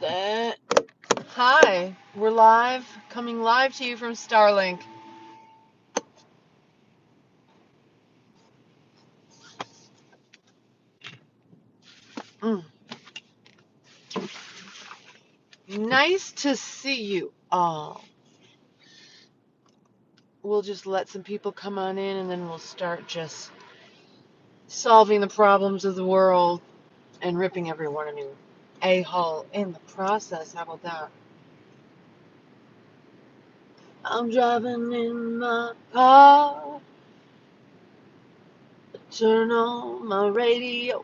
that. Hi, we're live, coming live to you from Starlink. Nice to see you all. We'll just let some people come on in and then we'll start just solving the problems of the world and ripping everyone a new a-hole in the process. How about that? I'm driving in my car, turn on my radio.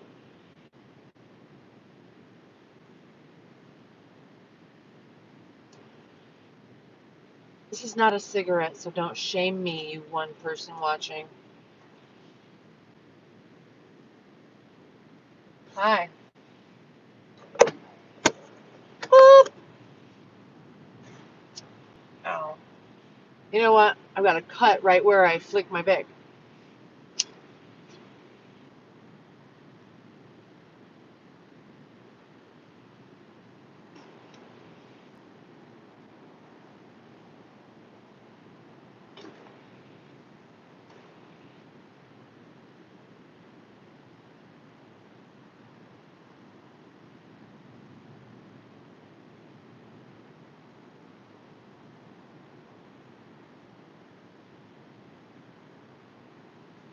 This is not a cigarette, so don't shame me, you one person watching. Hi. Boop. Ow. You know what? I've got a cut right where I flick my bag.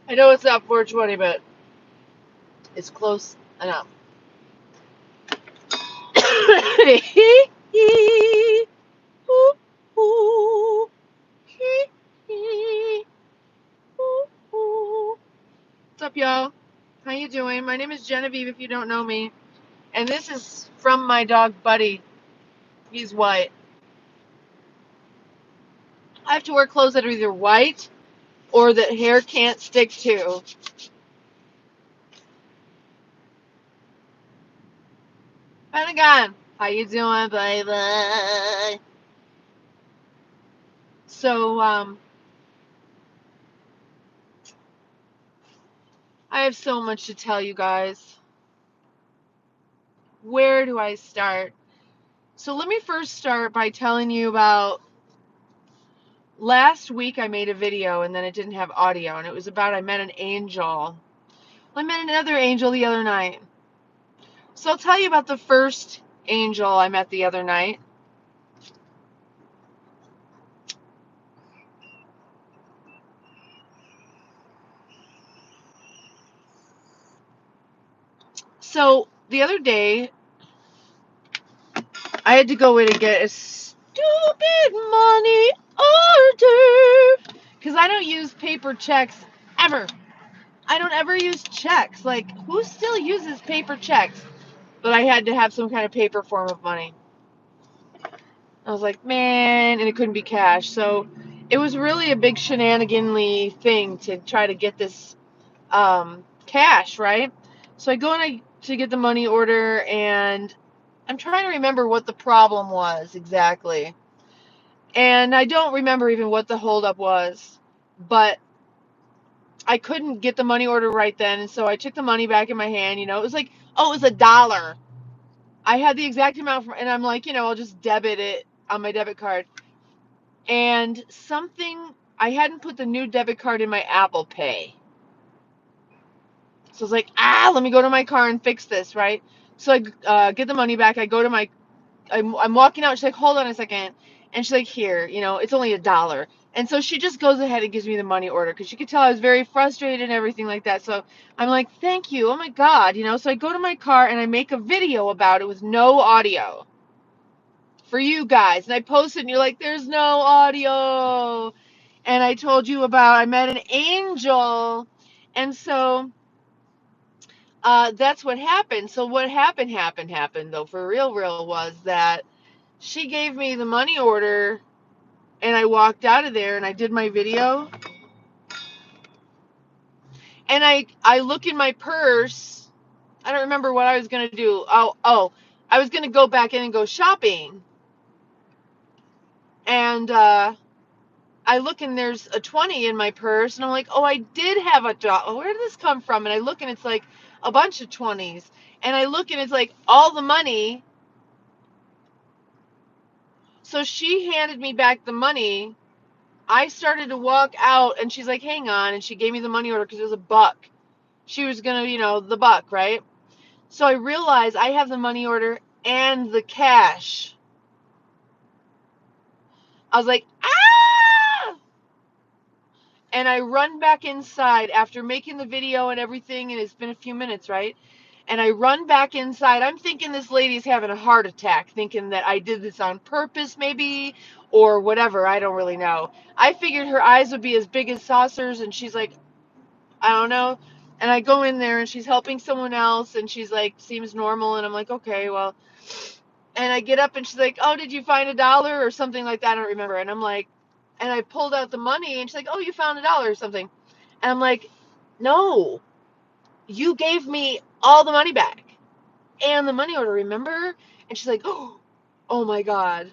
I know it's not 420, but it's close enough. What's up, y'all? How you doing? My name is Genevieve, if you don't know me. And this is from my dog, Buddy. He's white. I have to wear clothes that are either white or that hair can't stick to. Pentagon, how you doing, baby? So, I have so much to tell you guys. Where do I start? So let me first start by telling you about last week. I made a video and then it didn't have audio, and it was about I met an angel. I met another angel the other night. So I'll tell you about the first angel I met the other night. So the other day, I had to go in and get a stupid money order because I don't use paper checks ever. I don't ever use checks. Like, who still uses paper checks? But I had to have some kind of paper form of money. I was like, man, and it couldn't be cash. So it was really a big shenaniganly thing to try to get this cash, right? So I go in to get the money order, and I'm trying to remember what the problem was exactly. And I don't remember even what the holdup was, but I couldn't get the money order right then, and so I took the money back in my hand. It was like, oh, it was $1. I had the exact amount, and I'm like, I'll just debit it on my debit card. And I hadn't put the new debit card in my Apple Pay. So I was like, let me go to my car and fix this, right? So I get the money back. I go to I'm walking out. She's like, hold on a second. And she's like, here, it's only $1. And so she just goes ahead and gives me the money order because you could tell I was very frustrated and everything like that. So I'm like, thank you. Oh my God. So I go to my car and I make a video about it with no audio for you guys. And I post it and you're like, there's no audio. And I told you about I met an angel. And so that's what happened. So what happened though, for real was that she gave me the money order and I walked out of there and I did my video. And I look in my purse. I don't remember what I was going to do. Oh, I was going to go back in and go shopping. And I look and there's a 20 in my purse, and I'm like, oh, I did have a $1. Where did this come from? And I look and it's like a bunch of 20s. And I look and it's like all the money So she handed me back the money. I started to walk out, and she's like, hang on, and she gave me the money order because it was $1. She was gonna, the $1, right? So I realized I have the money order and the cash. I was like, ah! And I run back inside after making the video and everything, and it's been a few minutes, right? And I run back inside. I'm thinking this lady's having a heart attack, thinking that I did this on purpose, maybe, or whatever. I don't really know. I figured her eyes would be as big as saucers, and she's like, I don't know. And I go in there, and she's helping someone else, and she's like, seems normal, and I'm like, okay, well. And I get up, and she's like, oh, did you find $1 or something like that? I don't remember. And I'm like, and I pulled out the money, and she's like, oh, you found $1 or something. And I'm like, no, you gave me all the money back and the money order, remember? And she's like, oh my God.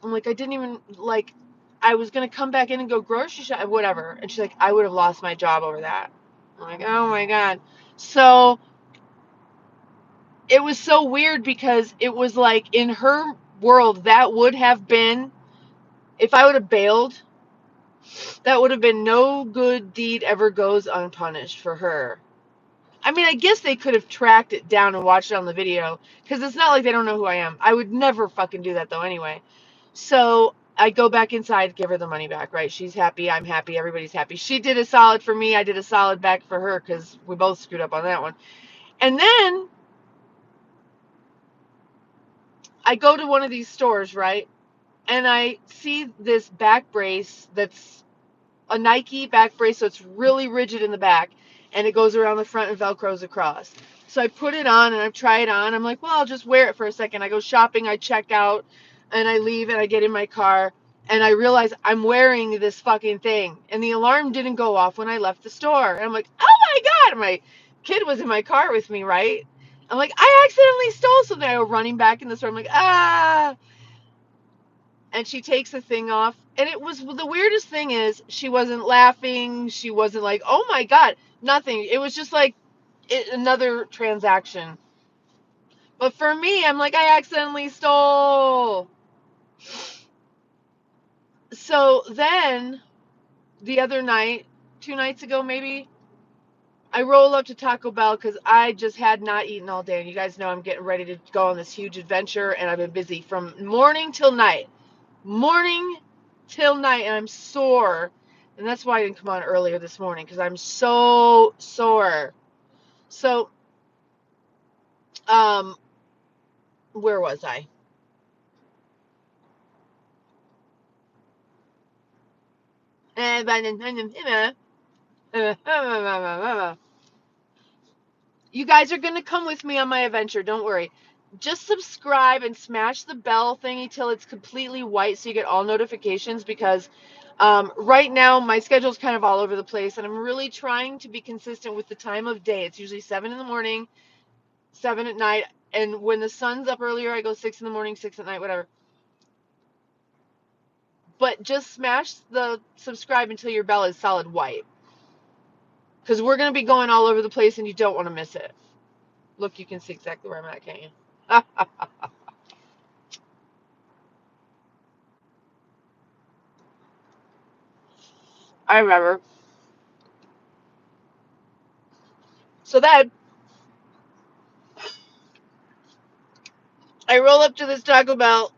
I'm like, I didn't even, like, I was going to come back in and go grocery shop, whatever. And she's like, I would have lost my job over that. I'm like, oh my God. So it was so weird because it was like in her world, that would have been, if I would have bailed, that would have been no good deed ever goes unpunished for her. I mean, I guess they could have tracked it down and watched it on the video, because it's not like they don't know who I am. I would never fucking do that, though, anyway. So I go back inside, give her the money back, right? She's happy, I'm happy, everybody's happy. She did a solid for me, I did a solid back for her, because we both screwed up on that one. And then I go to one of these stores, right? And I see this back brace that's a Nike back brace, so it's really rigid in the back, and it goes around the front and velcros across. So I put it on and I try it on. I'm like, well, I'll just wear it for a second. I go shopping, I check out, and I leave, and I get in my car, and I realize I'm wearing this fucking thing, and the alarm didn't go off when I left the store. And I'm like, oh my God, my kid was in my car with me, right? I'm like, I accidentally stole something. I go running back in the store. I'm like, ah. And she takes the thing off, and it was, the weirdest thing is, she wasn't laughing, she wasn't like, oh my God, nothing. It was just like another transaction. But for me, I'm like, I accidentally stole. So then the other night, 2 nights ago maybe, I roll up to Taco Bell because I just had not eaten all day, and you guys know I'm getting ready to go on this huge adventure, and I've been busy from morning till night. Morning till night, and I'm sore, and that's why I didn't come on earlier this morning, because I'm so sore. So where was I? You guys are gonna come with me on my adventure, don't worry. Just subscribe and smash the bell thingy till it's completely white so you get all notifications, because right now my schedule's kind of all over the place, and I'm really trying to be consistent with the time of day. It's usually 7 in the morning, 7 at night, and when the sun's up earlier, I go 6 in the morning, 6 at night, whatever. But just smash the subscribe until your bell is solid white, because we're going to be going all over the place, and you don't want to miss it. Look, you can see exactly where I'm at, can't you? I remember. So then I roll up to this Taco Bell.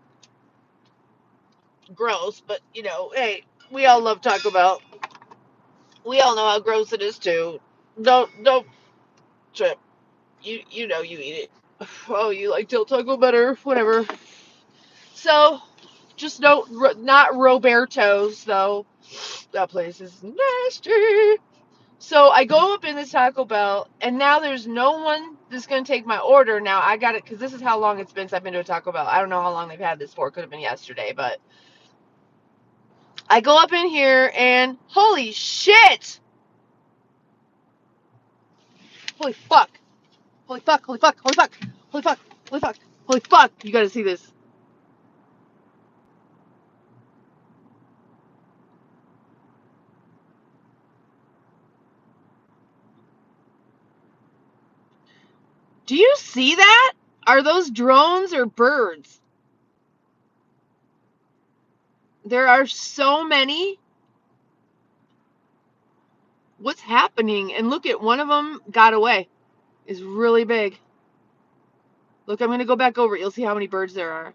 Gross, but hey, we all love Taco Bell. We all know how gross it is too. Don't trip. You know you eat it. Oh, you like Del Taco better, whatever. So just not Roberto's though. That place is nasty. So I go up in this Taco Bell, and now there's no one that's gonna take my order. Now I got it, because this is how long it's been since I've been to a Taco Bell. I don't know how long they've had this for. It could have been yesterday, but I go up in here, and holy shit! Holy fuck! Holy fuck! Holy fuck! Holy fuck! Holy fuck! Holy fuck! Holy fuck! You gotta see this. Do you see that? Are those drones or birds? There are so many. What's happening? And look at one of them got away. It's really big. Look, I'm going to go back over it. You'll see how many birds there are.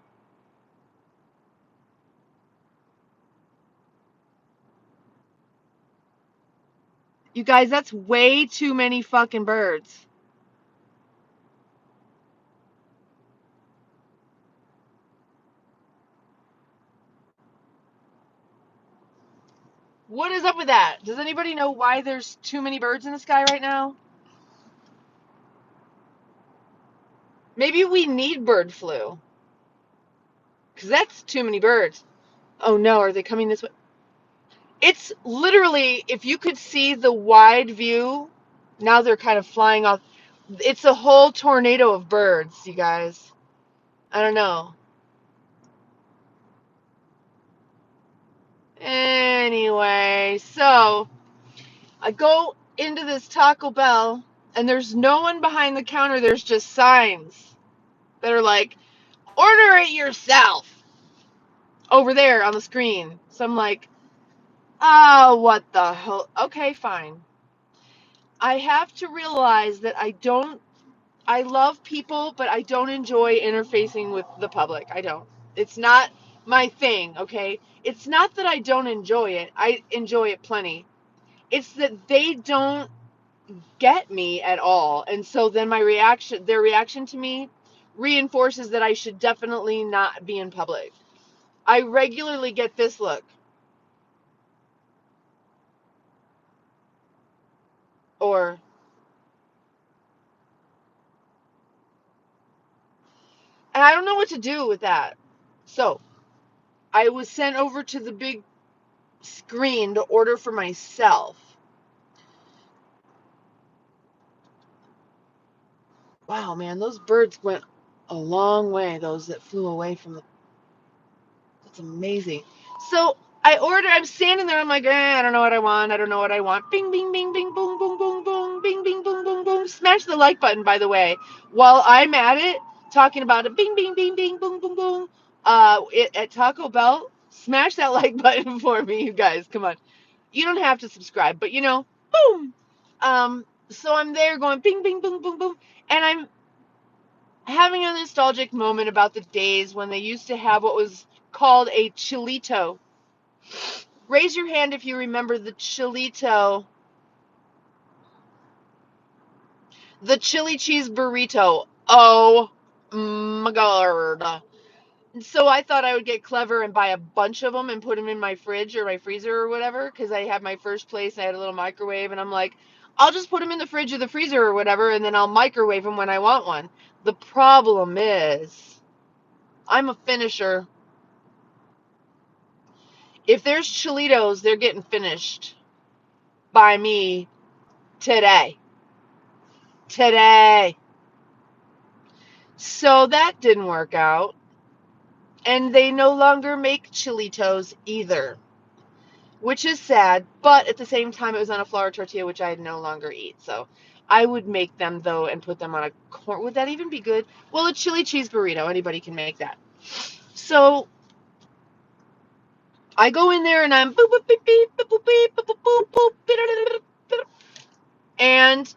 You guys, that's way too many fucking birds. What is up with that? Does anybody know why there's too many birds in the sky right now? Maybe we need bird flu. Because that's too many birds. Oh no, are they coming this way? It's literally, if you could see the wide view, now they're kind of flying off. It's a whole tornado of birds, you guys. I don't know. Anyway, so I go into this Taco Bell, and there's no one behind the counter. There's just signs that are like, order it yourself over there on the screen. So I'm like, oh, what the hell? Okay, fine. I have to realize that I love people, but I don't enjoy interfacing with the public. I don't. It's not my thing, okay? It's not that I don't enjoy it. I enjoy it plenty. It's that they don't get me at all. And so then their reaction to me reinforces that I should definitely not be in public. I regularly get this look. Or, and I don't know what to do with that. So I was sent over to the big screen to order for myself. Wow, man, those birds went a long way, those that flew away from the. That's amazing. So I'm standing there, I'm like, I don't know what I want. I don't know what I want. Bing, bing, bing, bing, boom, boom, boom, boom, bing, bing, boom, boom, boom. Smash the like button, by the way. While I'm at it, talking about it, bing, bing, bing, bing, boom, boom, boom. At Taco Bell, smash that like button for me, you guys. Come on. You don't have to subscribe, but boom. So I'm there going bing, bing, boom, boom, boom. And I'm having a nostalgic moment about the days when they used to have what was called a chilito. Raise your hand if you remember the chilito. The chili cheese burrito. Oh my god. So I thought I would get clever and buy a bunch of them and put them in my fridge or my freezer or whatever, because I had my first place and I had a little microwave, and I'm like, I'll just put them in the fridge or the freezer or whatever, and then I'll microwave them when I want one. The problem is, I'm a finisher. If there's Cholitos, they're getting finished by me today. Today. So that didn't work out. And they no longer make Cholitos either, which is sad. But at the same time, it was on a flour tortilla, which I no longer eat. So I would make them, though, and put them on a corn. Would that even be good? Well, a chili cheese burrito. Anybody can make that. So I go in there and I'm boop, boop, beep, beep, boop, boop, beep, boop, boop, boop, boop, and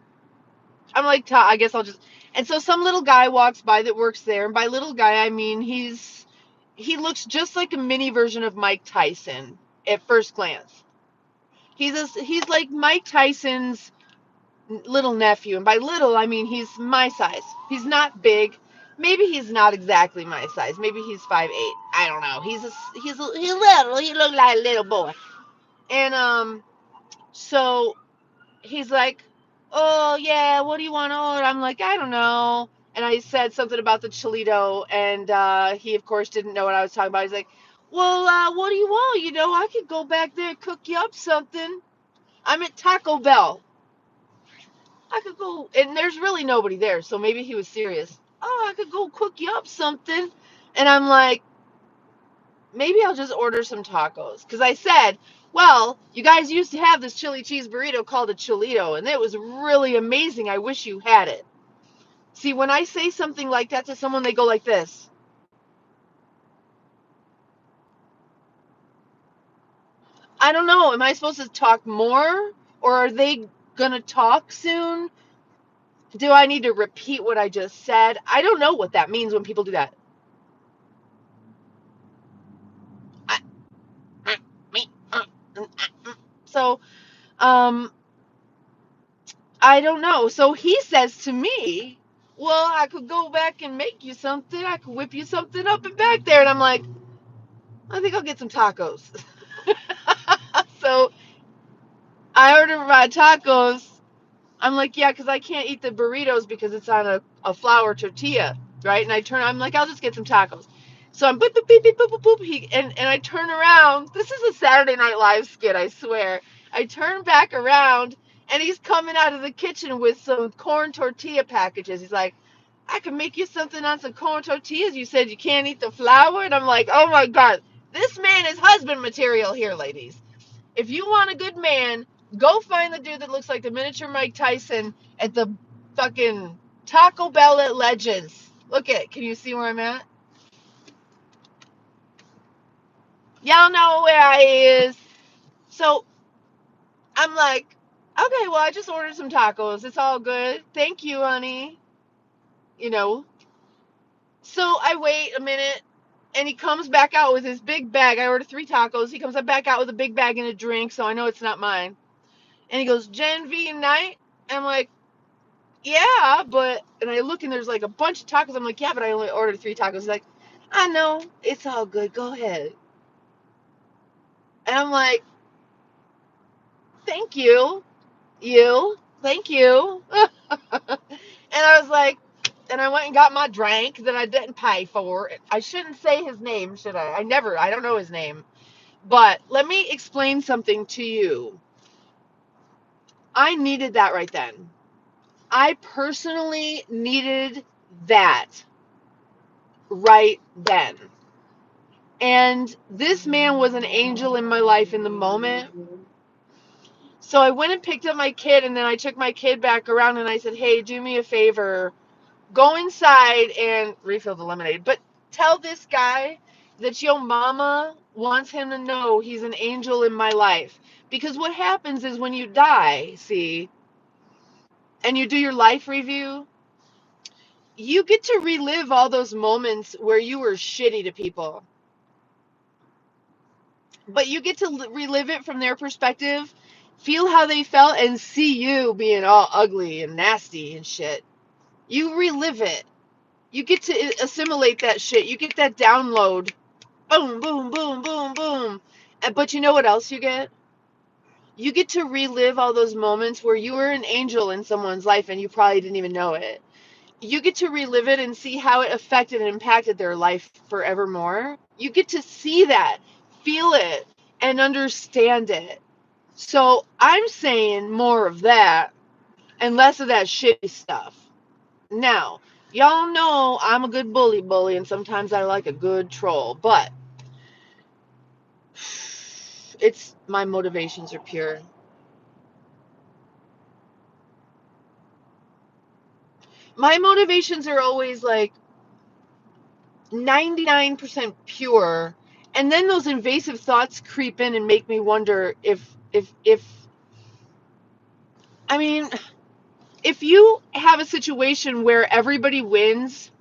I'm like, I guess I'll just. And so some little guy walks by that works there, and by little guy I mean he looks just like a mini version of Mike Tyson at first glance. He's like Mike Tyson's little nephew, and by little I mean he's my size. He's not big. Maybe he's not exactly my size. Maybe he's 5'8". I don't know. He's little. He looked like a little boy, and so he's like, oh yeah, what do you want to order? I'm like, I don't know. And I said something about the Cholito, and he of course didn't know what I was talking about. He's like, well, what do you want? I could go back there and cook you up something. I'm at Taco Bell. I could go, and there's really nobody there, so maybe he was serious. Oh, I could go cook you up something. And I'm like, maybe I'll just order some tacos. Because I said, well, you guys used to have this chili cheese burrito called a Cholito, and it was really amazing. I wish you had it. See, when I say something like that to someone, they go like this. I don't know. Am I supposed to talk more? Or are they going to talk soon? Do I need to repeat what I just said? I don't know what that means when people do that. So, I don't know. So he says to me, well, I could go back and make you something. I could whip you something up and back there. And I'm like, I think I'll get some tacos. So I ordered my tacos. I'm like, yeah, because I can't eat the burritos because it's on a flour tortilla, right? And I'm like, I'll just get some tacos. So I'm boop, boop, beep, beep, boop, boop, boop. And I turn around. This is a Saturday Night Live skit, I swear. I turn back around, and he's coming out of the kitchen with some corn tortilla packages. He's like, I can make you something on some corn tortillas. You said you can't eat the flour? And I'm like, oh my God, this man is husband material here, ladies. If you want a good man, go find the dude that looks like the miniature Mike Tyson at the fucking Taco Bell at Legends. Look at, can you see where I'm at? Y'all know where I is. So I'm like, okay, well, I just ordered some tacos. It's all good. Thank you, honey. You know. So I wait a minute, and he comes back out with his big bag. I ordered 3 tacos. He comes back out with a big bag and a drink, so I know it's not mine. And he goes, Gen V night? And I'm like, yeah, but, and I look and there's like a bunch of tacos. I'm like, yeah, but I only ordered 3 tacos. He's like, I know, it's all good. Go ahead. And I'm like, thank you. Thank you. And I was like, and I went and got my drink that I didn't pay for. I shouldn't say his name, should I? I don't know his name. But let me explain something to you. I needed that right then. I personally needed that right then. And this man was an angel in my life in the moment. So I went and picked up my kid, and then I took my kid back around and I said, hey, do me a favor. Go inside and refill the lemonade. But tell this guy that your mama wants him to know he's an angel in my life. Because what happens is when you die, see, and you do your life review, you get to relive all those moments where you were shitty to people. But you get to relive it from their perspective, feel how they felt, and see you being all ugly and nasty and shit. You relive it. You get to assimilate that shit. You get that download. Boom, boom, boom, boom, boom. But you know what else you get? You get to relive all those moments where you were an angel in someone's life and you probably didn't even know it. You get to relive it and see how it affected and impacted their life forevermore. You get to see that, feel it, and understand it. So I'm saying more of that and less of that shitty stuff. Now, y'all know I'm a good bully, and sometimes I like a good troll, but it's my motivations are pure. My motivations are always like 99% pure, and then those invasive thoughts creep in and make me wonder if I mean, if you have a situation where everybody wins,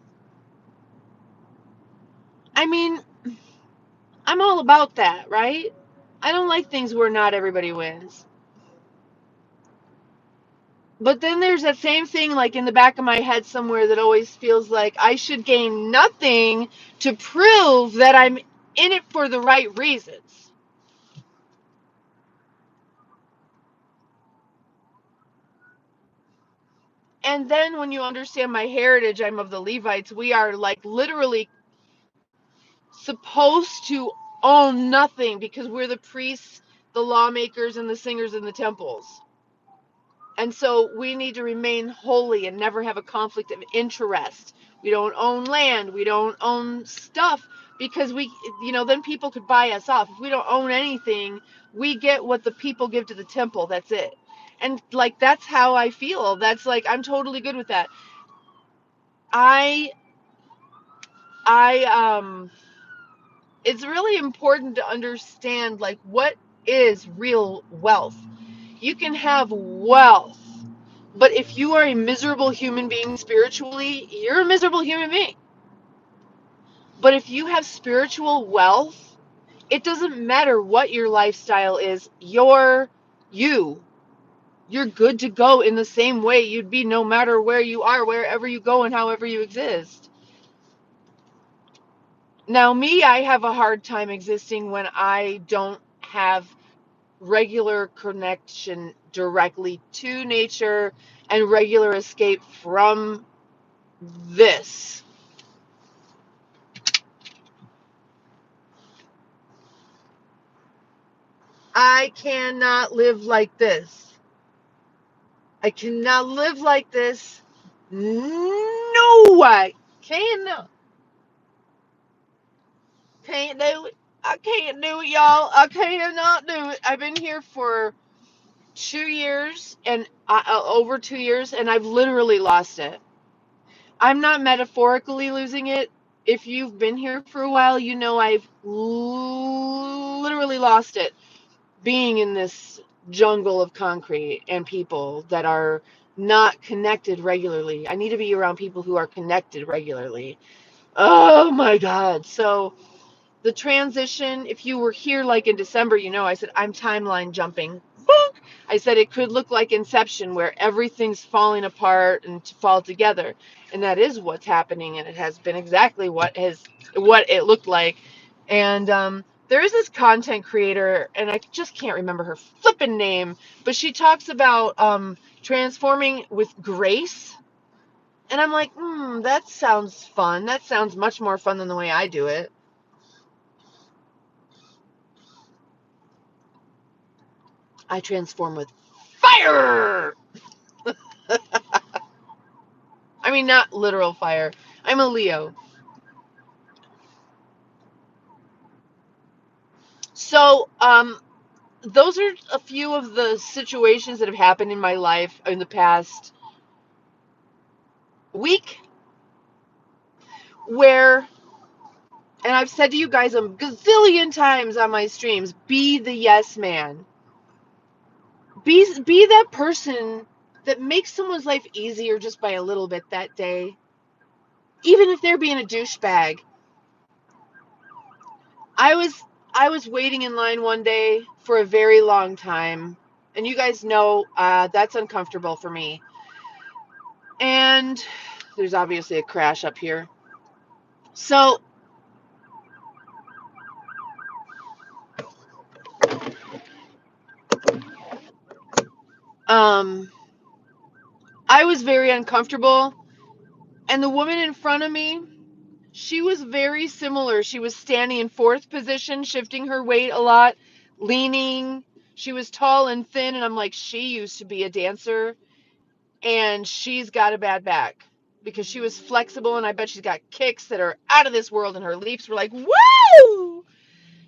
I mean, I'm all about that, right? I don't like things where not everybody wins. But then there's that same thing like in the back of my head somewhere that always feels like I should gain nothing to prove that I'm in it for the right reasons. And then when you understand my heritage, I'm of the Levites, we are like literally supposed to own nothing because we're the priests, the lawmakers, and the singers in the temples. And so we need to remain holy and never have a conflict of interest. We don't own land. We don't own stuff because then people could buy us off. If we don't own anything, we get what the people give to the temple. That's it. And like, that's how I feel. That's like, I'm totally good with that. I, I, it's really important to understand like what is real wealth. You can have wealth, but if you are a miserable human being spiritually, you're a miserable human being. But if you have spiritual wealth, it doesn't matter what your lifestyle is. You're you. You're good to go in the same way you'd be no matter where you are, wherever you go, and however you exist. Now, me, I have a hard time existing when I don't have regular connection directly to nature and regular escape from this. I cannot live like this. I cannot live like this. No, I cannot. Can't do it. I can't do it, y'all. I cannot do it. I've been here for 2 years and over 2 years, and I've literally lost it. I'm not metaphorically losing it. If you've been here for a while, you know I've literally lost it being in this jungle of concrete and people that are not connected regularly. I need to be around people who are connected regularly. Oh my God. So the transition, if you were here like in December, you know, I said, I'm timeline jumping. Boop. I said it could look like Inception where everything's falling apart and to fall together. And that is what's happening. And it has been exactly what it looked like. And there is this content creator, and I just can't remember her flipping name, but she talks about transforming with grace. And I'm like, that sounds fun. That sounds much more fun than the way I do it. I transform with fire. I mean, not literal fire. I'm a Leo. So, those are a few of the situations that have happened in my life in the past week where, and I've said to you guys a gazillion times on my streams, be the yes man. Be that person that makes someone's life easier just by a little bit that day. Even if they're being a douchebag. I was waiting in line one day for a very long time, and you guys know that's uncomfortable for me. And there's obviously a crash up here. So um, I was very uncomfortable, and the woman in front of me, she was very similar. She was standing in fourth position, shifting her weight a lot, leaning. She was tall and thin, and I'm like, she used to be a dancer. And she's got a bad back because she was flexible, and I bet she's got kicks that are out of this world, and her leaps were like, woo!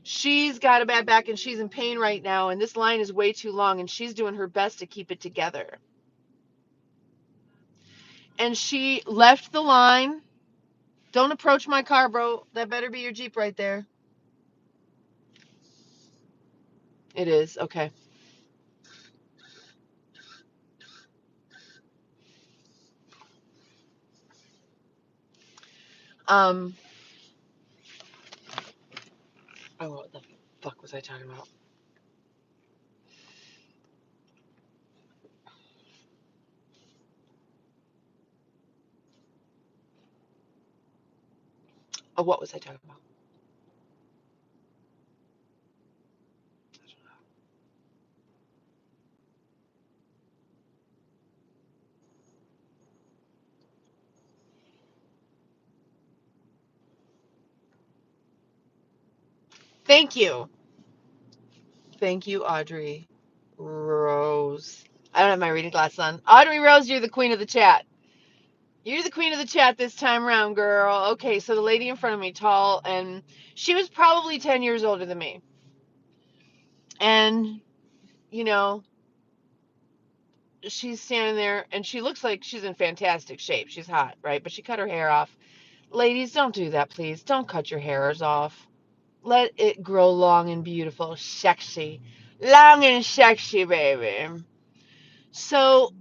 She's got a bad back and she's in pain right now, and this line is way too long, and she's doing her best to keep it together. And she left the line. Don't approach my car, bro. That better be your Jeep right there. It is. Okay. Um, oh, what the fuck was I talking about? Oh, what was I talking about? Thank you. Thank you, Audrey Rose. I don't have my reading glasses on. Audrey Rose, you're the queen of the chat. You're the queen of the chat this time around, girl. Okay, so the lady in front of me, tall, and she was probably 10 years older than me. And, you know, she's standing there, and she looks like she's in fantastic shape. She's hot, right? But she cut her hair off. Ladies, don't do that, please. Don't cut your hairs off. Let it grow long and beautiful, sexy. Long and sexy, baby. So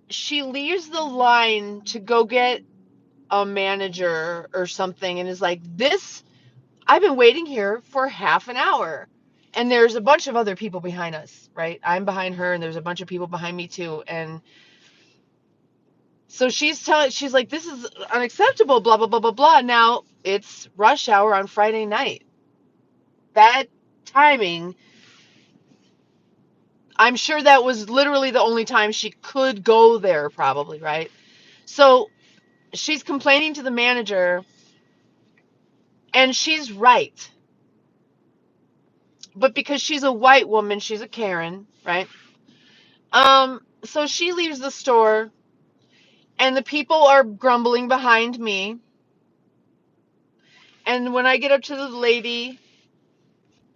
she leaves the line to go get a manager or something and is like, this, I've been waiting here for half an hour. And there's a bunch of other people behind us, right? I'm behind her and there's a bunch of people behind me too. And so she's like, this is unacceptable, blah, blah, blah, blah, blah. Now it's rush hour on Friday night. Bad timing. I'm sure that was literally the only time she could go there, probably, right? So she's complaining to the manager, and she's right. But because she's a white woman, she's a Karen, right? So she leaves the store, and the people are grumbling behind me. And when I get up to the lady,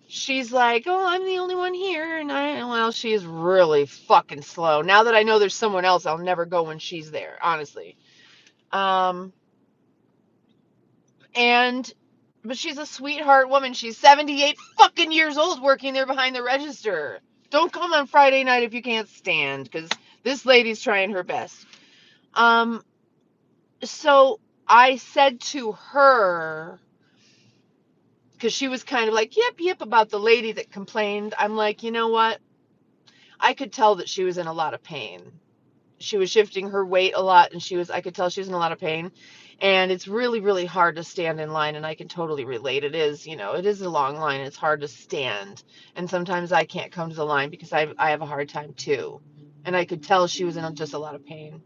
she's like, "Oh, I'm the only one here." And well, she is really fucking slow. Now that I know there's someone else, I'll never go when she's there, honestly. Um, and But she's a sweetheart woman. She's 78 fucking years old working there behind the register. Don't come on Friday night if you can't stand, because this lady's trying her best. Um, so I said to her, because she was kind of like, yep, yep, about the lady that complained. I'm like, you know what? I could tell that she was in a lot of pain. She was shifting her weight a lot, and I could tell she was in a lot of pain. And it's really, really hard to stand in line, and I can totally relate. It is, it is a long line. It's hard to stand. And sometimes I can't come to the line because I have a hard time too. And I could tell she was in just a lot of pain.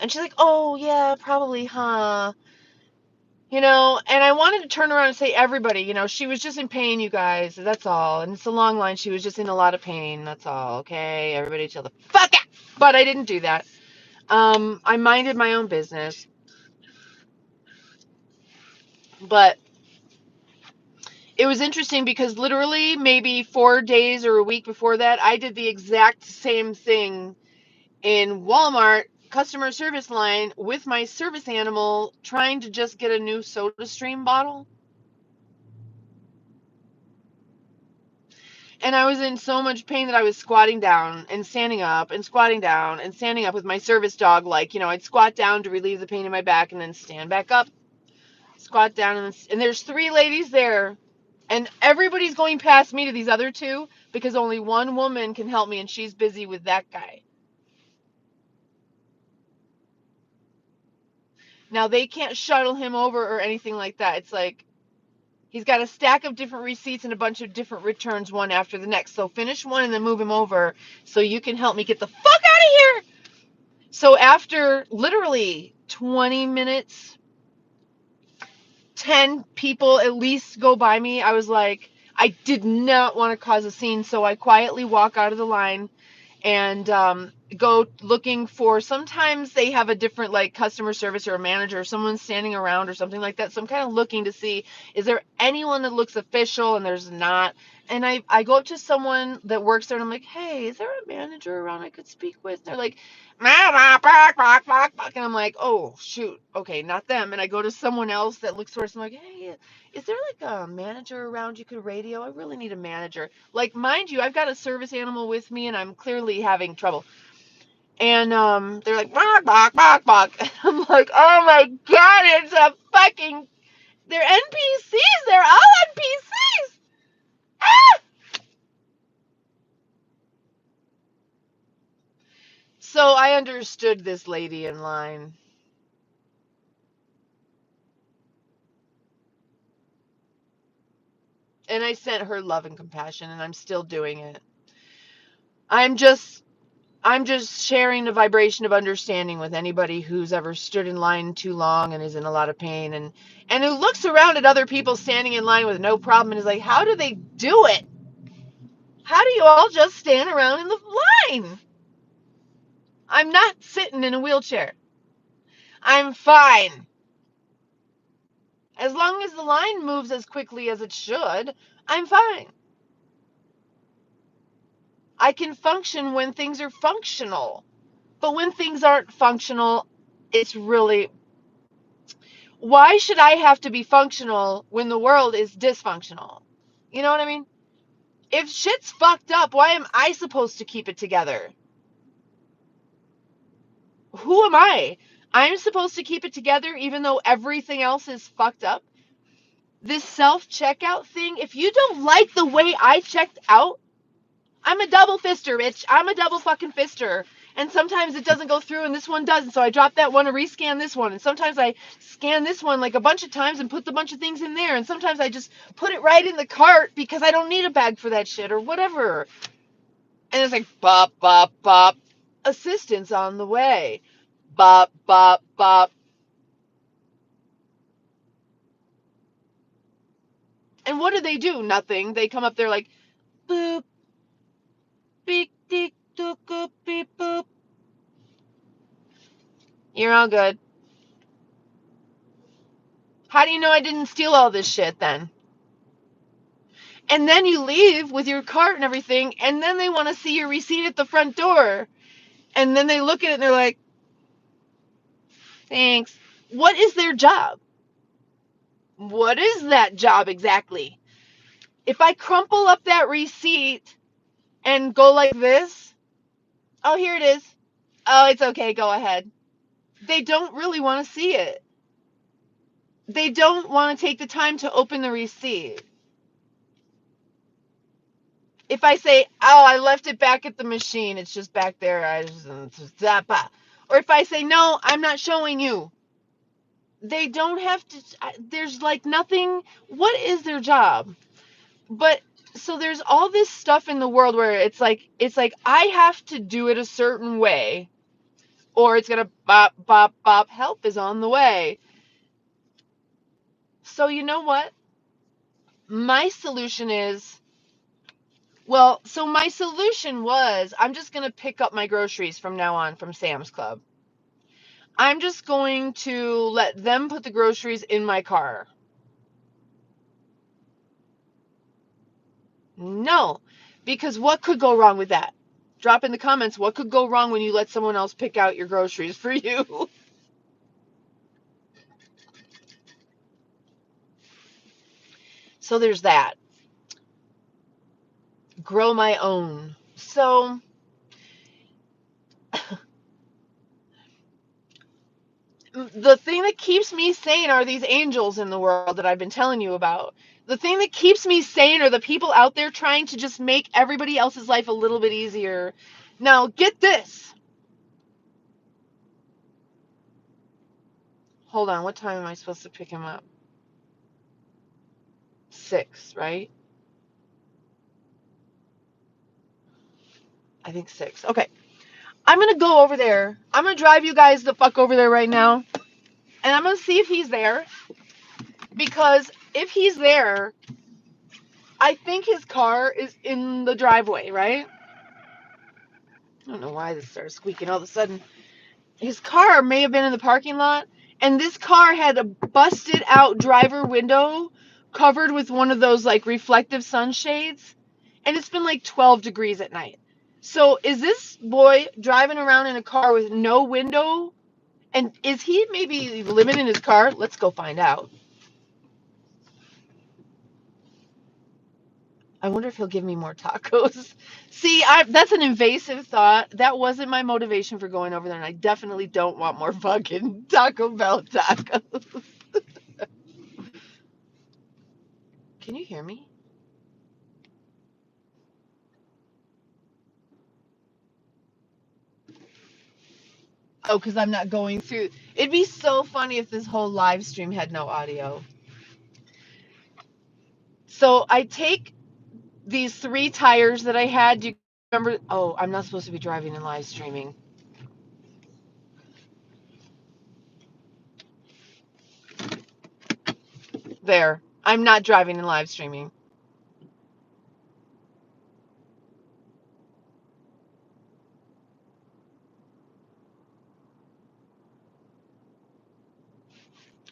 And she's like, oh, yeah, probably, huh? And I wanted to turn around and say, everybody, she was just in pain, you guys. That's all. And it's a long line. She was just in a lot of pain. That's all. Okay. Everybody chill the fuck out. But I didn't do that. I minded my own business. But it was interesting because literally maybe 4 days or a week before that, I did the exact same thing in Walmart customer service line with my service animal trying to just get a new SodaStream bottle. And I was in so much pain that I was squatting down and standing up and squatting down and standing up with my service dog. Like, I'd squat down to relieve the pain in my back and then stand back up, squat down. And there's 3 ladies there. And everybody's going past me to these other 2 because only one woman can help me, and she's busy with that guy. Now, they can't shuttle him over or anything like that. It's like he's got a stack of different receipts and a bunch of different returns, one after the next. So finish one and then move him over so you can help me get the fuck out of here. So after literally 20 minutes, 10 people at least go by me, I was like, I did not want to cause a scene. So I quietly walk out of the line and go looking for, sometimes they have a different like customer service or a manager or someone standing around or something like that. So I'm kind of looking to see, is there anyone that looks official? And there's not. And I go up to someone that works there and I'm like, hey, is there a manager around I could speak with? And they're like, and I'm like, oh shoot, okay, not them. And I go to someone else that looks for us. I'm like, hey, is there like a manager around you could radio? I really need a manager. Like, mind you, I've got a service animal with me and I'm clearly having trouble. And they're like, bark, bark, bark, bark. And I'm like, oh my God, it's a fucking, they're NPCs. They're all NPCs. Ah! So I understood this lady in line. And I sent her love and compassion, and I'm still doing it. I'm just I'm just sharing the vibration of understanding with anybody who's ever stood in line too long and is in a lot of pain, and who looks around at other people standing in line with no problem and is like, how do they do it? How do you all just stand around in the line? I'm not sitting in a wheelchair. I'm fine. As long as the line moves as quickly as it should, I'm fine. I can function when things are functional. But when things aren't functional, it's really, why should I have to be functional when the world is dysfunctional? You know what I mean? If shit's fucked up, why am I supposed to keep it together? Who am I? I'm supposed to keep it together even though everything else is fucked up? This self-checkout thing, if you don't like the way I checked out, I'm a double fister, bitch. I'm a double fucking fister. And sometimes it doesn't go through and this one doesn't. So I drop that one and rescan this one. And sometimes I scan this one like a bunch of times and put a bunch of things in there. And sometimes I just put it right in the cart because I don't need a bag for that shit or whatever. And it's like bop, bop, bop. Assistance on the way. Bop, bop, bop. And what do? Nothing. They come up there like boop, beep, deek, dook, beep, boop. You're all good. How do you know I didn't steal all this shit then? And then you leave with your cart and everything, and then they want to see your receipt at the front door. And then they look at it and they're like, thanks. What is their job? What is that job exactly? If I crumple up that receipt and go like this, oh, here it is. Oh, it's okay. Go ahead. They don't really want to see it. They don't want to take the time to open the receipt. If I say, oh, I left it back at the machine, it's just back there. Or if I say, no, I'm not showing you. They don't have to, there's like nothing. What is their job? But so there's all this stuff in the world where it's like I have to do it a certain way or it's going to bop, bop, bop. Help is on the way. So you know what? My solution is, so my solution was I'm just going to pick up my groceries from now on from Sam's Club. I'm just going to let them put the groceries in my car. No, because what could go wrong with that? Drop in the comments what could go wrong when you let someone else pick out your groceries for you. So there's that. Grow my own. So the thing that keeps me sane are these angels in the world that I've been telling you about. The thing that keeps me sane are the people out there trying to just make everybody else's life a little bit easier. Now, get this. Hold on, what time am I supposed to pick him up? 6, right? I think 6. Okay. I'm going to go over there. I'm going to drive you guys the fuck over there right now. And I'm going to see if he's there. Because if he's there, I think his car is in the driveway, right? I don't know why this started squeaking all of a sudden. His car may have been in the parking lot. And this car had a busted out driver window covered with one of those like reflective sunshades. And it's been like 12 degrees at night. So is this boy driving around in a car with no window? And is he maybe living in his car? Let's go find out. I wonder if he'll give me more tacos. See, that's an invasive thought. That wasn't my motivation for going over there, and I definitely don't want more fucking Taco Bell tacos. Can you hear me? Oh, because I'm not going through. It'd be so funny if this whole live stream had no audio. So I take these 3 tires that I had. Do you remember? Oh, I'm not supposed to be driving and live streaming. There. I'm not driving and live streaming.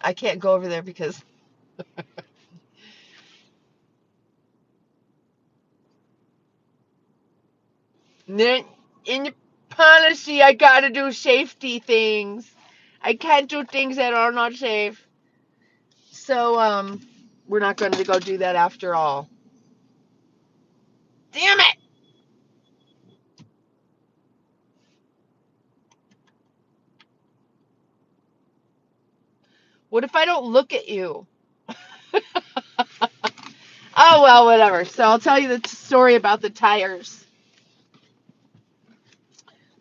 I can't go over there because in the policy I gotta do safety things. I can't do things that are not safe. So we're not going to go do that after all. Damn it! What if I don't look at you? Oh, well, whatever. So I'll tell you the story about the tires.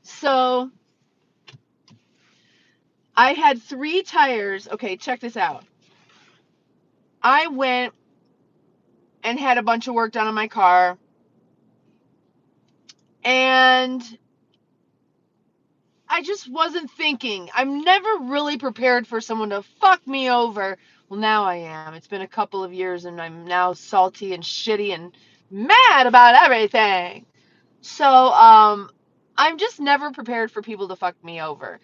So I had 3 tires. Okay, check this out. I went and had a bunch of work done on my car. And I just wasn't thinking. I'm never really prepared for someone to fuck me over. Well, now I am. It's been a couple of years and I'm now salty and shitty and mad about everything. So, I'm just never prepared for people to fuck me over.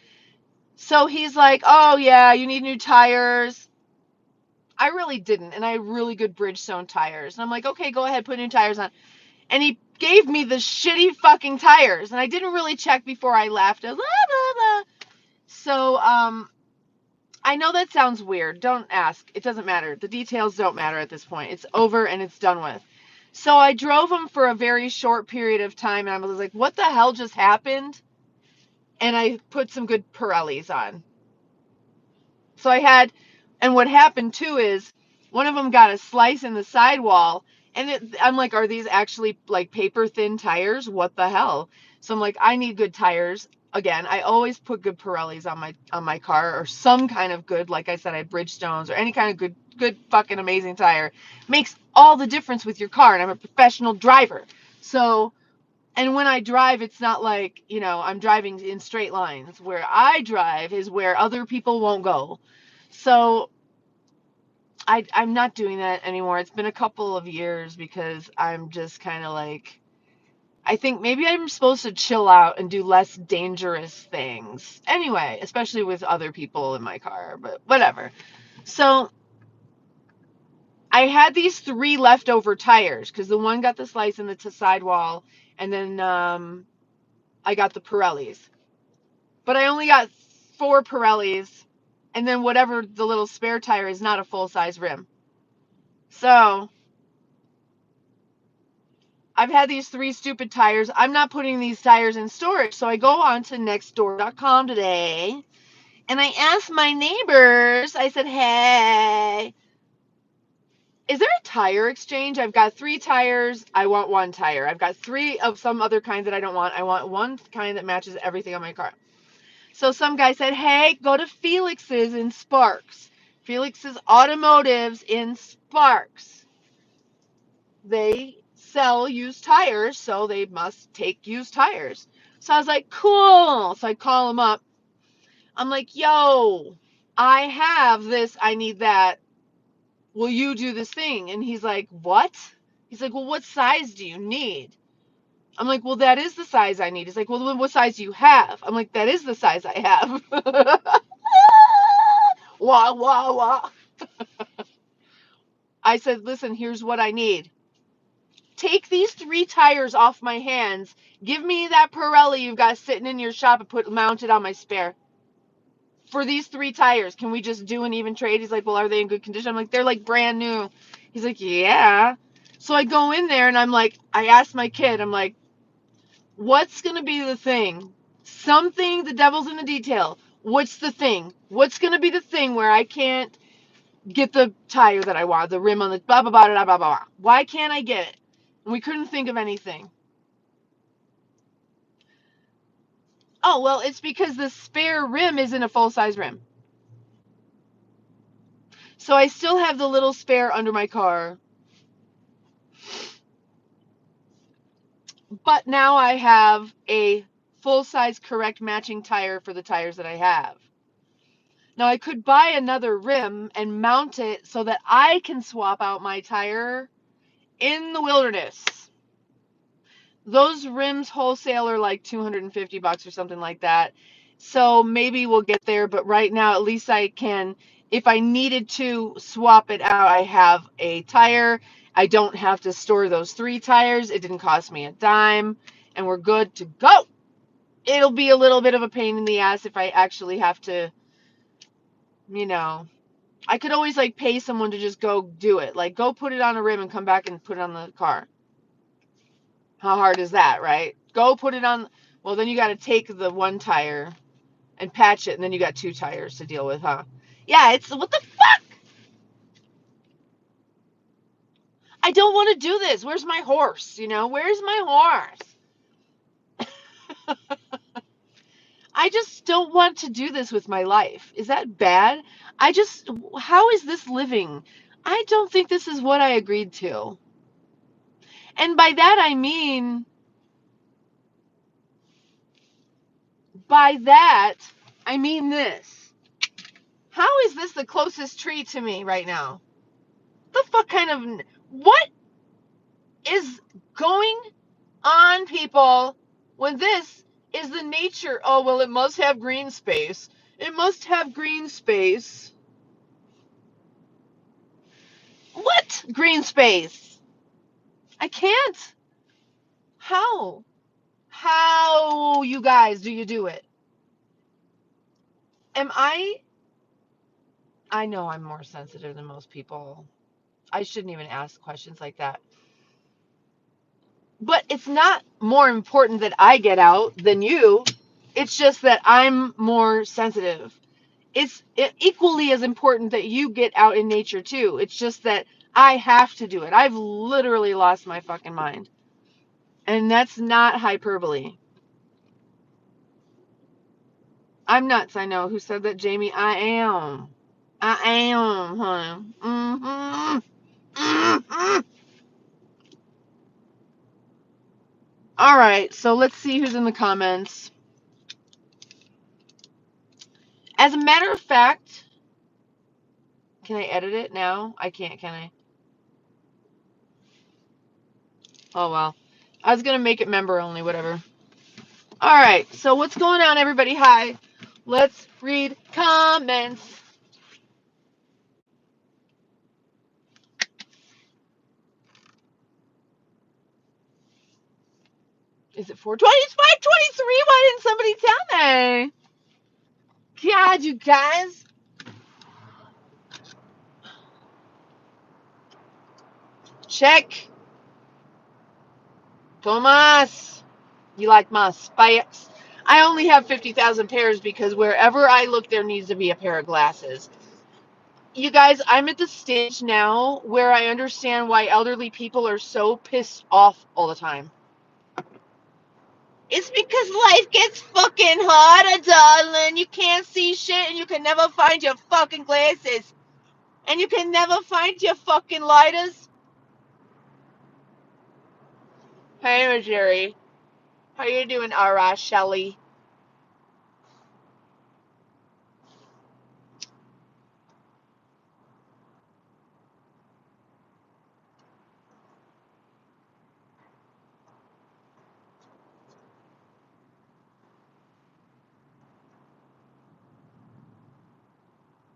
So he's like, "Oh yeah, you need new tires." I really didn't, and I had really good Bridgestone tires. And I'm like, "Okay, go ahead, put new tires on." And he gave me the shitty fucking tires, and I didn't really check before I left. I was blah blah blah. So, I know that sounds weird. Don't ask. It doesn't matter. The details don't matter at this point. It's over and it's done with. So I drove them for a very short period of time, and I was like, "What the hell just happened?" And I put some good Pirellis on. So I had, and what happened too is one of them got a slice in the sidewall, and I'm like, are these actually like paper thin tires? What the hell? So I'm like, I need good tires. Again, I always put good Pirellis on my car, or some kind of good, like I said, I had Bridgestones or any kind of good fucking amazing tire. Makes all the difference with your car, and I'm a professional driver. So, and when I drive, it's not like, I'm driving in straight lines. Where I drive is where other people won't go. So I'm not doing that anymore. It's been a couple of years because I'm just kind of like, I think maybe I'm supposed to chill out and do less dangerous things. Anyway, especially with other people in my car, but whatever. So I had these 3 leftover tires because the one got the slice in the sidewall, and then I got the Pirellis. But I only got 4 Pirellis, and then whatever the little spare tire is not a full size rim. So I've had these 3 stupid tires. I'm not putting these tires in storage. So I go on to nextdoor.com today, and I asked my neighbors, I said, "Hey, is there a tire exchange? I've got 3 tires. I want 1 tire. I've got 3 of some other kind that I don't want. I want 1 kind that matches everything on my car." So some guy said, "Hey, go to Felix's in Sparks. Felix's Automotives in Sparks. They sell used tires, so they must take used tires." So I was like, "Cool." So I call him up. I'm like, "Yo, I have this. I need that. Will you do this thing?" And he's like, "What?" He's like, "Well, what size do you need?" I'm like, "Well, that is the size I need." He's like, "Well, what size do you have?" I'm like, "That is the size I have." Wah, wah, wah. I said, "Listen, here's what I need. Take these 3 tires off my hands. Give me that Pirelli you've got sitting in your shop and put mounted on my spare. For these 3 tires, can we just do an even trade?" He's like, "Well, are they in good condition?" I'm like, "They're like brand new." He's like, "Yeah." So I go in there and I'm like, I asked my kid, I'm like, "What's going to be the thing? Something, the devil's in the detail. What's the thing? What's going to be the thing where I can't get the tire that I want, the rim on the blah, blah, blah, blah, blah, blah. Why can't I get it?" And we couldn't think of anything. Oh, well, it's because the spare rim isn't a full-size rim. So I still have the little spare under my car. But now I have a full-size correct matching tire for the tires that I have. Now I could buy another rim and mount it so that I can swap out my tire in the wilderness. Those rims wholesale are like $250 or something like that. So maybe we'll get there, but right now at least I can, if I needed to swap it out, I have a tire. I don't have to store those 3 tires. It didn't cost me a dime, and we're good to go. It'll be a little bit of a pain in the ass if I actually have to, you know, I could always like pay someone to just go do it. Like go put it on a rim and come back and put it on the car. How hard is that, right? Go put it on. Well, then you got to take the one tire and patch it, and then you got 2 tires to deal with, huh? Yeah, it's what the fuck? I don't want to do this. Where's my horse? Where's my horse? I just don't want to do this with my life. Is that bad? How is this living? I don't think this is what I agreed to. And by that I mean, this. How is this the closest tree to me right now? The fuck kind of, what is going on, people, when this is the nature? Oh, well, it must have green space. It must have green space. What green space? I can't. How? How, you guys, do you do it? I know I'm more sensitive than most people. I shouldn't even ask questions like that. But it's not more important that I get out than you. It's just that I'm more sensitive. It's equally as important that you get out in nature too. It's just that I have to do it. I've literally lost my fucking mind. And that's not hyperbole. I'm nuts, I know. Who said that, Jamie? I am. Honey. Mm-hmm. Mm-hmm. All right, so let's see who's in the comments. As a matter of fact, can I edit it now? I can't, can I? Oh, well. I was going to make it member only, whatever. All right, so what's going on, everybody? Hi. Let's read comments. Is it 4:20? It's 5:23. Why didn't somebody tell me? God, you guys. Check. Tomas. You like my specs? I only have 50,000 pairs because wherever I look, there needs to be a pair of glasses. You guys, I'm at the stage now where I understand why elderly people are so pissed off all the time. It's because life gets fucking harder, darling. You can't see shit and you can never find your fucking glasses. And you can never find your fucking lighters. Hey, Jerry. How you doing, alright, Shelly?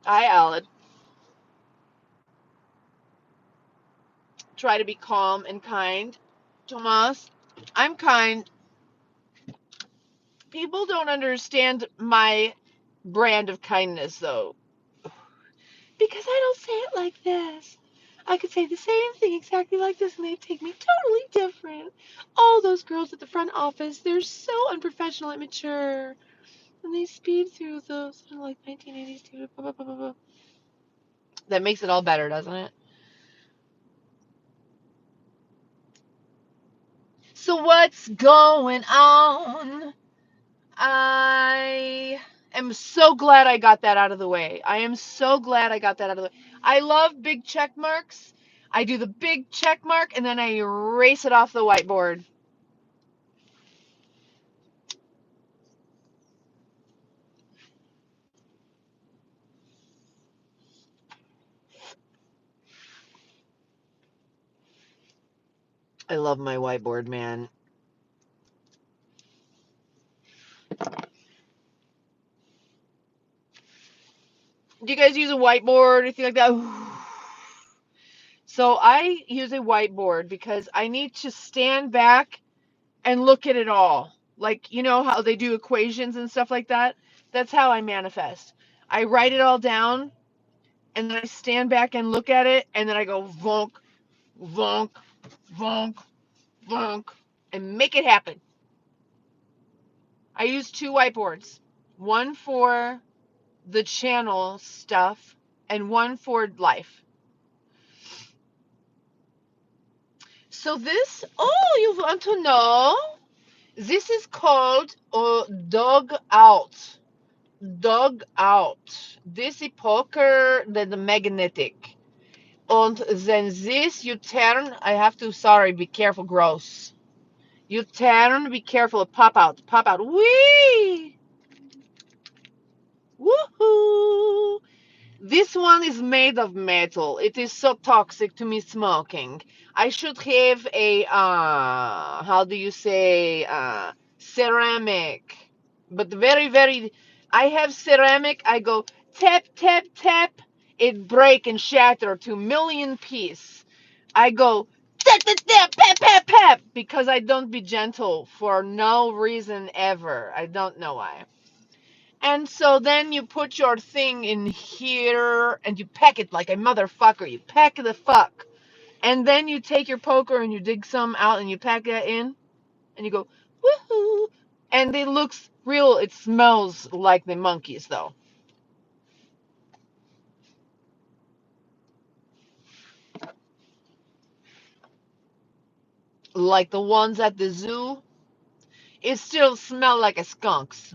Hi, Alad. Try to be calm and kind. Tomas, I'm kind. People don't understand my brand of kindness, though. Because I don't say it like this. I could say the same thing exactly like this, and they'd take me totally different. All those girls at the front office, they're so unprofessional and mature. And they speed through those like 1980s TV. Blah, blah, blah, blah. That makes it all better, doesn't it? So what's going on? I am so glad I got that out of the way. I am so glad I got that out of the way. I love big check marks. I do the big check mark and then I erase it off the whiteboard. I love my whiteboard, man. Do you guys use a whiteboard or anything like that? So I use a whiteboard because I need to stand back and look at it all. Like, you know how they do equations and stuff like that? That's how I manifest. I write it all down and then I stand back and look at it and then I go vonk, vonk, vonk, vonk. and make it happen. I use 2 whiteboards. One for the channel stuff and one for life. So this, oh, you want to know? This is called dog out. Dog out. This is poker, the magnetic. And then this you turn, I have to, sorry, be careful, gross. You turn, be careful, pop out, whee! Woohoo! This one is made of metal. It is so toxic to me smoking. I should have a, how do you say, ceramic. But very, very, I have ceramic, I go tap, tap, tap, it break and shatter to million piece. I go tap, tap, tap, pap, pap, pap, because I don't be gentle for no reason ever. I don't know why. And so then you put your thing in here and you pack it like a motherfucker. You pack the fuck. And then you take your poker and you dig some out and you pack that in and you go, woohoo. And it looks real. It smells like the monkeys though. Like the ones at the zoo. It still smells like a skunks.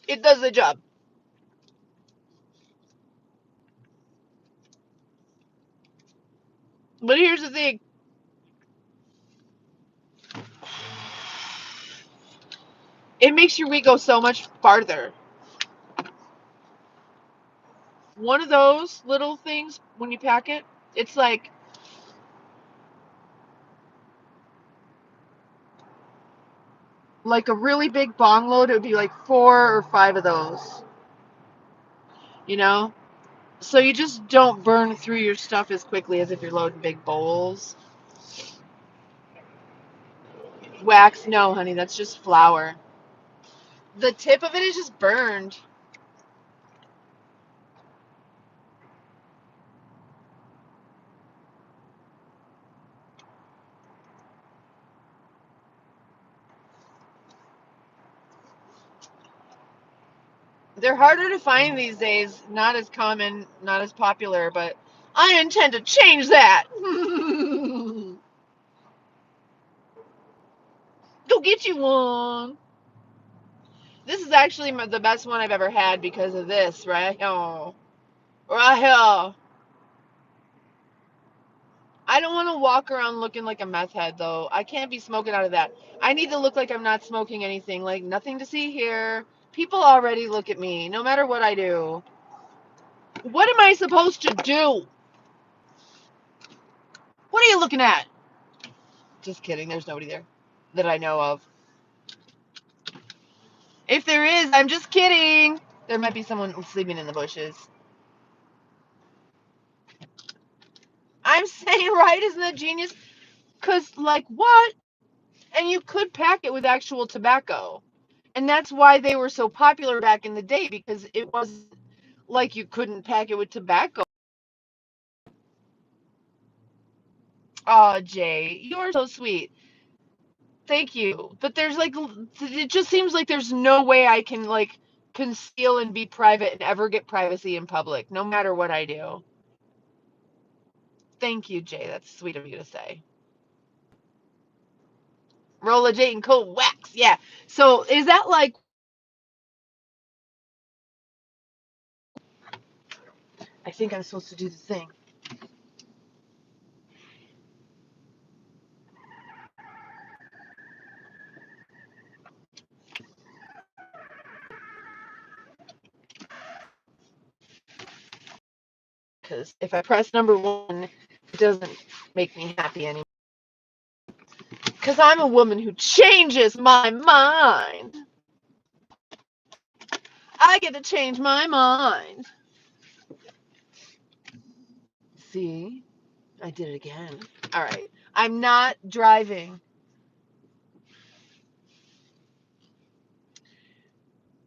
It does the job. But here's the thing. It makes your week go so much farther. One of those little things, when you pack it, it's like a really big bong load. It would be like 4 or 5 of those, you know? So you just don't burn through your stuff as quickly as if you're loading big bowls. Wax, no, honey, that's just flour. The tip of it is just burned. They're harder to find these days, not as common, not as popular, but I intend to change that. Go get you one. This is actually the best one I've ever had because of this, right? Oh, right here. I don't want to walk around looking like a meth head, though. I can't be smoking out of that. I need to look like I'm not smoking anything. Like, nothing to see here. People already look at me, no matter what I do. What am I supposed to do? What are you looking at? Just kidding. There's nobody there that I know of. If there is, I'm just kidding. There might be someone sleeping in the bushes. I'm saying right, isn't that genius? Because, like, what? And you could pack it with actual tobacco. And that's why they were so popular back in the day, because it wasn't like you couldn't pack it with tobacco. Oh, Jay, you're so sweet. Thank you. But there's like, it just seems like there's no way I can like conceal and be private and ever get privacy in public, no matter what I do. Thank you, Jay. That's sweet of you to say. Roll a J and coat wax. Yeah. So is that like, I think I'm supposed to do the thing. Because if I press number 1, it doesn't make me happy anymore. Because I'm a woman who changes my mind. I get to change my mind. See? I did it again. All right. I'm not driving.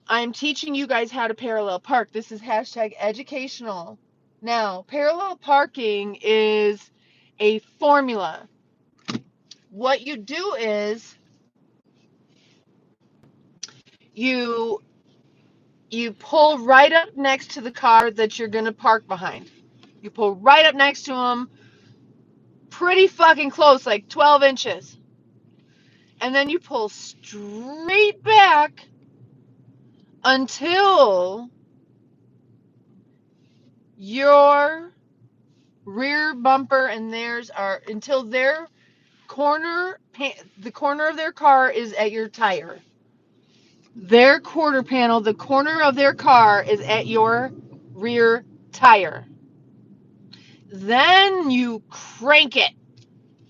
I'm teaching you guys how to parallel park. This is hashtag educational. Now, parallel parking is a formula. What you do is you pull right up next to the car that you're going to park behind. You pull right up next to them, pretty fucking close, like 12 inches. And then you pull straight back until your rear bumper and theirs are, until their corner, the corner of their car is at your tire. Their quarter panel, the corner of their car is at your rear tire. Then you crank it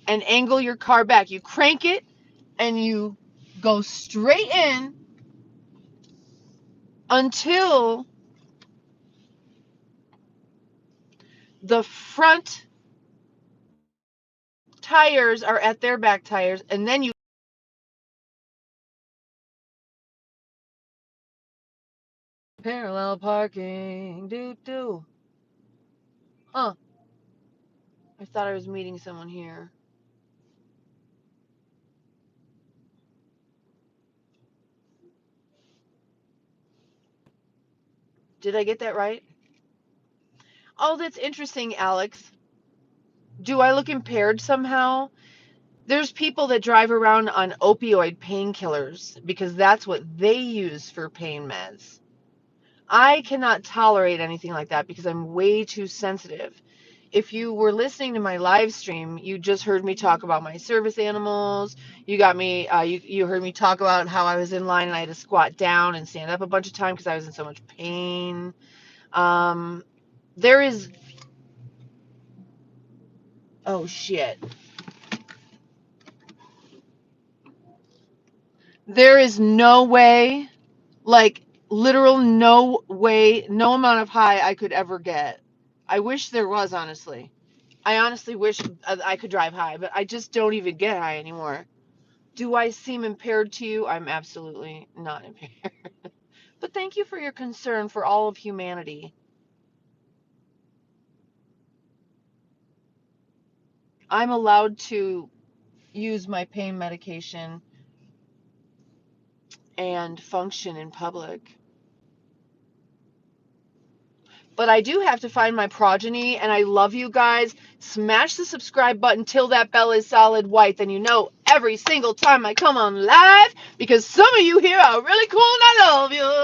and angle your car back. You crank it and you go straight in until the front tires are at their back tires, and then you parallel parking. Do. Huh. I thought I was meeting someone here. Did I get that right? Oh, that's interesting, Alex. Do I look impaired somehow? There's people that drive around on opioid painkillers because that's what they use for pain meds. I cannot tolerate anything like that because I'm way too sensitive. If you were listening to my live stream, you just heard me talk about my service animals. You got me, you heard me talk about how I was in line and I had to squat down and stand up a bunch of times because I was in so much pain. There is, oh shit. There is no way, like literal no way, no amount of high I could ever get. I wish there was, honestly. I honestly wish I could drive high, but I just don't even get high anymore. Do I seem impaired to you? I'm absolutely not impaired. But thank you for your concern for all of humanity. I'm allowed to use my pain medication and function in public. But I do have to find my progeny, and I love you guys. Smash the subscribe button till that bell is solid white. Then you know every single time I come on live, because some of you here are really cool and I love you.